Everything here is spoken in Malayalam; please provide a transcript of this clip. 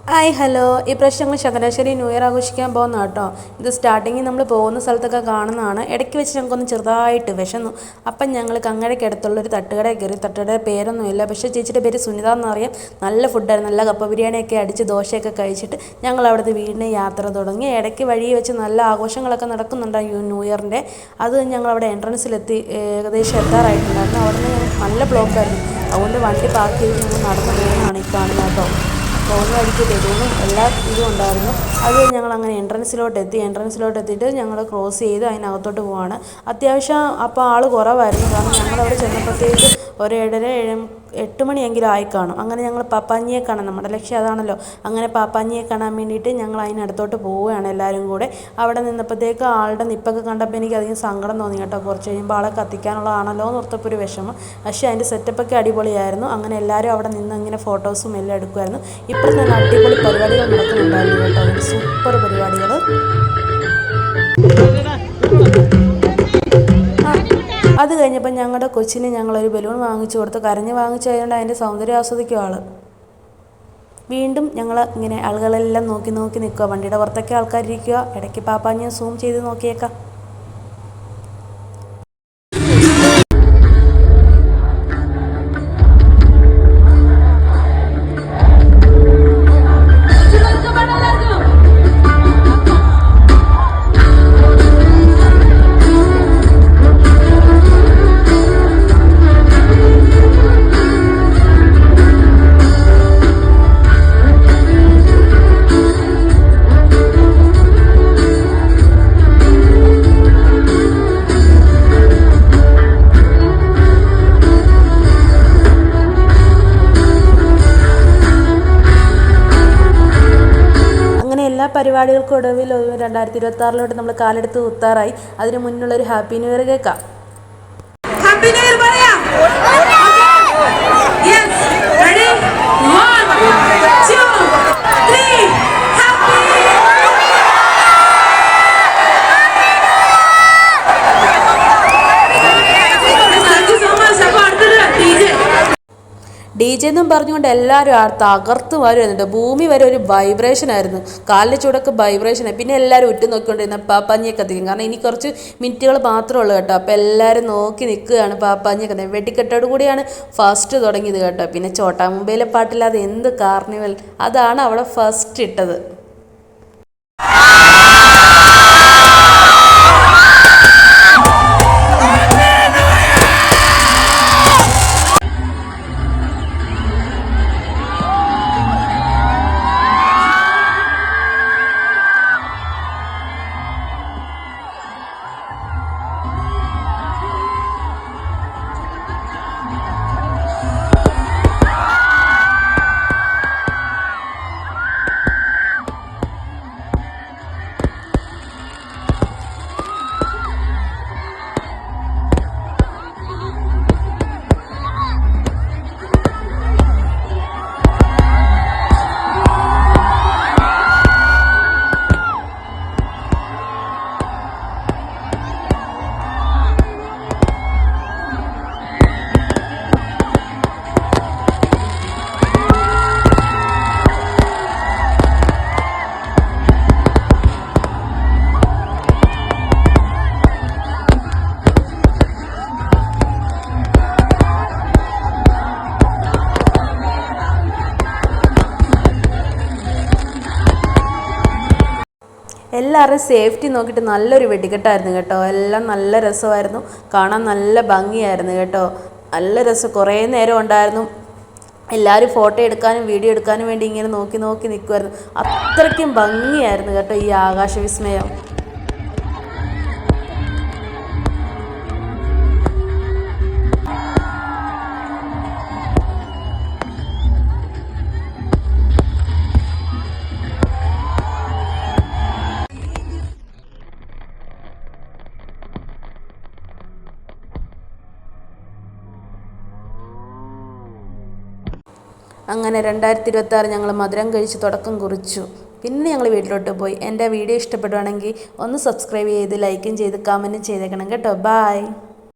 ഹായ് ഹലോ ഈ പ്രാവശ്യം ഞങ്ങൾ ചങ്ങനാശ്ശേരി ന്യൂ ഇയർ ആഘോഷിക്കാൻ പോകുന്ന കേട്ടോ. ഇത് സ്റ്റാർട്ടിങ്ങിൽ നമ്മൾ പോകുന്ന സ്ഥലത്തൊക്കെ കാണുന്നതാണ്. ഇടയ്ക്ക് വെച്ച് ഞങ്ങൾക്കൊന്ന് ചെറുതായിട്ട് വിശന്നു. അപ്പം ഞങ്ങൾ കങ്ങഴയ്ക്കടുത്തുള്ളൊരു തട്ടുകടയിൽ കയറി. തട്ടുകടയുടെ പേരൊന്നുമില്ല, പക്ഷേ ചേച്ചിയുടെ പേര് സുനിത എന്നറിയാം. നല്ല ഫുഡായിരുന്നു. നല്ല കപ്പ ബിരിയാണിയൊക്കെ അടിച്ച് ദോശയൊക്കെ കഴിച്ചിട്ട് ഞങ്ങൾ അവിടുന്ന് വീണ്ടും യാത്ര തുടങ്ങി. ഇടയ്ക്ക് വഴി വെച്ച് നല്ല ആഘോഷങ്ങളൊക്കെ നടക്കുന്നുണ്ട് ന്യൂ ഇയറിൻ്റെ. അത് ഞങ്ങൾ അവിടെ എൻട്രൻസിലെത്തി ഏകദേശം എത്താറായിട്ടുണ്ടായിരുന്നു. അവിടെ നിന്ന് നല്ല ബ്ലോക്കായിരുന്നു. അതുകൊണ്ട് വണ്ടി പാർക്ക് ചെയ്ത് ഞങ്ങൾ നടന്നു പോകുന്നതാണ് ഈ കാണുന്നത് കേട്ടോ. പോകുന്ന വഴിക്ക് ബലൂണും എല്ലാ ഇതും ഉണ്ടായിരുന്നു. അത് ഞങ്ങൾ അങ്ങനെ എൻട്രൻസിലോട്ട് എത്തിയിട്ട് ഞങ്ങൾ ക്രോസ് ചെയ്ത് അതിനകത്തോട്ട് പോവാണ്. അത്യാവശ്യം അപ്പോൾ ആൾ കുറവായിരുന്നു. കാരണം ഞങ്ങളവിടെ ചെന്നപ്പോഴത്തേക്ക് ഒരു 7:30-8 മണിയെങ്കിലും ആയി കാണും. അങ്ങനെ ഞങ്ങൾ പാപ്പാഞ്ഞിയെ കാണാൻ, നമ്മുടെ ലക്ഷ്യം അതാണല്ലോ, അങ്ങനെ പാപ്പാഞ്ഞിയെ കാണാൻ വേണ്ടിയിട്ട് ഞങ്ങൾ അതിനടുത്തോട്ട് പോവുകയാണ് എല്ലാവരും കൂടെ. അവിടെ നിന്നപ്പോഴത്തേക്ക് ആളുടെ നിപ്പൊക്കെ കണ്ടപ്പോൾ എനിക്ക് അധികം സങ്കടം തോന്നി കേട്ടോ. കുറച്ച് കഴിയുമ്പോൾ ആളെ കത്തിക്കാനുള്ളതാണല്ലോ എന്ന് ഓർത്തപ്പോൾ ഒരു വിഷമം. പക്ഷേ അതിൻ്റെ സെറ്റപ്പൊക്കെ അടിപൊളിയായിരുന്നു. അങ്ങനെ എല്ലാവരും അവിടെ നിന്ന് ഇങ്ങനെ ഫോട്ടോസും എല്ലാം എടുക്കുമായിരുന്നു. ഇപ്പോഴത്തെ നല്ല അടിപൊളി പരിപാടികൾ നടക്കുന്നുണ്ടായിരുന്നു കേട്ടോ. സൂപ്പർ പരിപാടികൾ. അത് കഴിഞ്ഞപ്പോൾ ഞങ്ങളുടെ കൊച്ചിന് ഞങ്ങളൊരു ബലൂൺ വാങ്ങിച്ചു കൊടുത്ത്. കരഞ്ഞ് വാങ്ങിച്ചു കഴിഞ്ഞാൽ അതിൻ്റെ സൗന്ദര്യം ആസ്വദിക്കും ആൾ. വീണ്ടും ഞങ്ങൾ ഇങ്ങനെ ആളുകളെല്ലാം നോക്കി നിൽക്കുക. വണ്ടിയുടെ പുറത്തൊക്കെ ആൾക്കാരിരിക്കുക. ഇടയ്ക്ക് പാപ്പാഞ്ഞ് സൂം ചെയ്ത് നോക്കിയേക്കാം. എല്ലാ പരിപാടികൾക്കൊടുവിൽ 2026 നമ്മൾ കാലെടുത്ത് കുത്താറായി. അതിന് മുന്നുള്ളൊരു ഹാപ്പി ന്യൂ ഇയർ കേൾക്കാം. ഹാപ്പി ന്യൂ ഇയർ പറയാം. DJ എന്നും പറഞ്ഞുകൊണ്ട് എല്ലാവരും തകർത്ത് വരുന്നുണ്ട്. ഭൂമി വരെ ഒരു വൈബ്രേഷൻ ആയിരുന്നു. കാലിൻ്റെ ചൂടൊക്കെ വൈബ്രേഷനായി. പിന്നെ എല്ലാവരും ഉറ്റു നോക്കിക്കൊണ്ടിരുന്ന പാപ്പാഞ്ഞിയെ കത്തിക്കും. കാരണം ഇനി കുറച്ച് മിനിറ്റുകൾ മാത്രമേ ഉള്ളൂ കേട്ടോ. അപ്പോൾ എല്ലാവരും നോക്കി നിൽക്കുകയാണ് പാപ്പാഞ്ഞിയെ കത്തിക്കാൻ. വെടിക്കെട്ടോട് കൂടിയാണ് ഫസ്റ്റ് തുടങ്ങിയത് കേട്ടോ. പിന്നെ ചോട്ടാ മുംബൈയിലെ പാട്ടില്ലാതെ എന്ത് കാർണിവൽ, അതാണ് അവിടെ ഫസ്റ്റ് ഇട്ടത്. എല്ലാവരും സേഫ്റ്റി നോക്കിയിട്ട് നല്ലൊരു വെടിക്കെട്ടായിരുന്നു കേട്ടോ. എല്ലാം നല്ല രസമായിരുന്നു, കാണാൻ നല്ല ഭംഗിയായിരുന്നു കേട്ടോ. നല്ല രസം, കുറേ നേരം ഉണ്ടായിരുന്നു. എല്ലാവരും ഫോട്ടോ എടുക്കാനും വീഡിയോ എടുക്കാനും വേണ്ടി ഇങ്ങനെ നോക്കി നിൽക്കുമായിരുന്നു. അത്രയ്ക്കും ഭംഗിയായിരുന്നു കേട്ടോ ഈ ആകാശവിസ്മയം. അങ്ങനെ 2026 ഞങ്ങൾ മധുരം കഴിച്ച് തുടക്കം കുറിച്ചു. പിന്നെ ഞങ്ങൾ വീട്ടിലോട്ട് പോയി. എൻ്റെ വീഡിയോ ഇഷ്ടപ്പെടുവാണെങ്കിൽ ഒന്ന് സബ്സ്ക്രൈബ് ചെയ്ത് ലൈക്കും ചെയ്ത് കമൻറ്റും ചെയ്തേക്കണം കേട്ടോ. ബായ്.